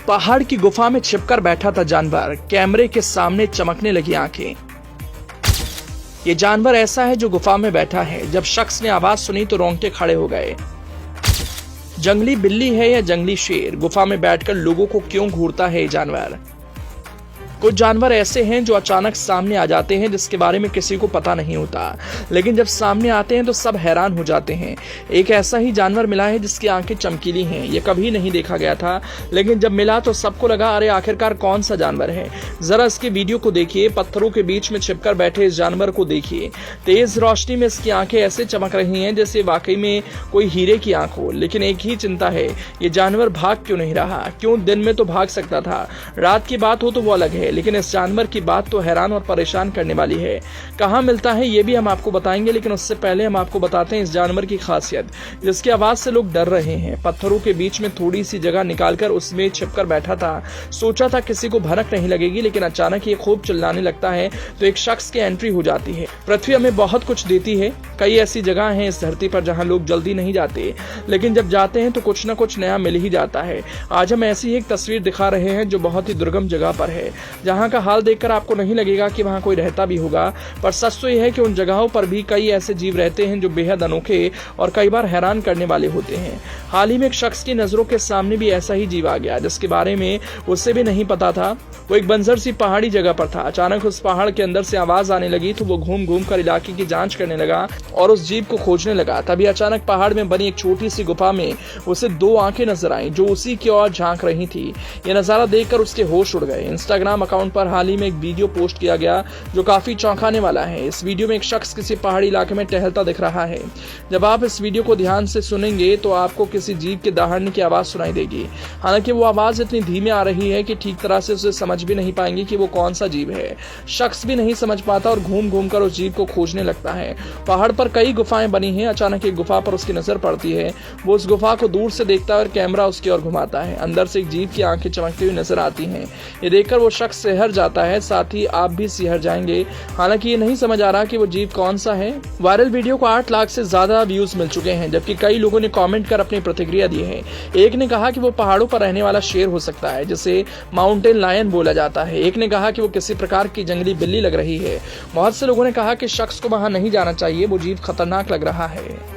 पहाड़ की गुफा में छिपकर बैठा था जानवर, कैमरे के सामने चमकने लगी आंखें। ये जानवर ऐसा है जो गुफा में बैठा है। जब शख्स ने आवाज सुनी तो रोंगटे खड़े हो गए। जंगली बिल्ली है या जंगली शेर, गुफा में बैठकर लोगों को क्यों घूरता है ये जानवर? कुछ जानवर ऐसे हैं जो अचानक सामने आ जाते हैं, जिसके बारे में किसी को पता नहीं होता, लेकिन जब सामने आते हैं तो सब हैरान हो जाते हैं। एक ऐसा ही जानवर मिला है जिसकी आंखें चमकीली हैं। ये कभी नहीं देखा गया था, लेकिन जब मिला तो सबको लगा अरे आखिरकार कौन सा जानवर है। जरा इसके वीडियो को देखिए। पत्थरों के बीच में छिपकर बैठे इस जानवर को देखिए। तेज रोशनी में इसकी आंखें ऐसे चमक रही हैं जैसे वाकई में कोई हीरे की आंख हो। लेकिन एक ही चिंता है, ये जानवर भाग क्यों नहीं रहा? क्यों? दिन में तो भाग सकता था, रात की बात हो तो वो अलग है, लेकिन इस जानवर की बात तो हैरान और परेशान करने वाली है। कहां मिलता है ये भी हम आपको बताएंगे, लेकिन उससे पहले हम आपको बताते हैं इस जानवर की खासियत, जिसकी आवाज से लोग डर रहे हैं। पत्थरों के बीच में थोड़ी सी जगह निकालकर उसमें छिपकर बैठा था। सोचा था किसी को भनक नहीं लगेगी, लेकिन अचानक ये खूब चिल्लाने लगता है तो एक शख्स की एंट्री हो जाती है। पृथ्वी हमें बहुत कुछ देती है। कई ऐसी जगह हैं इस धरती पर जहां लोग जल्दी नहीं जाते, लेकिन जब जाते हैं तो कुछ न कुछ नया मिल ही जाता है। आज हम ऐसी एक तस्वीर दिखा रहे हैं जो बहुत ही दुर्गम जगह पर है, जहां का हाल देखकर आपको नहीं लगेगा कि वहां कोई रहता भी होगा, पर सच तो यह है कि उन जगहों पर भी कई ऐसे जीव रहते हैं जो बेहद अनोखे और कई बार हैरान करने वाले होते हैं। हाल ही में एक शख्स की नजरों के सामने भी ऐसा ही जीव आ गया, जिसके बारे में उसे भी नहीं पता था। वो एक बंजर सी पहाड़ी जगह पर था। अचानक उस पहाड़ के अंदर से आवाज आने लगी तो वो घूम घूम कर इलाके की जांच करने लगा और उस जीव को खोजने लगा। तभी अचानक पहाड़ में बनी एक छोटी सी गुफा में उसे दो आंखें नजर आईं जो उसी की ओर झांक रही थी। यह नजारा देखकर उसके होश उड़ गए। इंस्टाग्राम अकाउंट पर हाल ही में एक वीडियो पोस्ट किया गया जो काफी चौंकाने वाला है। इस वीडियो में एक शख्स किसी पहाड़ी इलाके में टहलता दिख रहा है। जब आप इस वीडियो को ध्यान से सुनेंगे तो आपको किसी जीव के दहाड़ने की आवाज सुनाई देगी। हालांकि वो आवाज इतनी धीमी आ रही है कि ठीक तरह से उसे समझ भी नहीं पाएंगे कि वो कौन सा जीव है। शख्स भी नहीं समझ पाता और घूम घूम कर उस जीव को खोजने लगता है। पहाड़ पर कई गुफाएं बनी हैं। अचानक एक गुफा पर उसकी नजर पड़ती है। वो उस गुफा को दूर से देखता है और कैमरा उसकी ओर घुमाता है। अंदर से एक जीव की आंखें चमकती हुई नजर आती हैं। ये देखकर वो शख्स सिहर जाता है, साथ ही आप भी सिहर जाएंगे। हालांकि ये नहीं समझ आ रहा कि वो जीव कौन सा है। वायरल वीडियो को 8 लाख से ज्यादा व्यूज मिल चुके हैं, जबकि कई लोगों ने कमेंट कर अपनी प्रतिक्रिया दी है। एक ने कहा कि वो पहाड़ों पर रहने वाला शेर हो सकता है, जिसे माउंटेन लायन बोला जाता है। एक ने कहा कि वो किसी प्रकार की जंगली बिल्ली लग रही है। बहुत से लोगों ने कहा कि शख्स को वहां नहीं जाना चाहिए, वो जीव खतरनाक लग रहा है।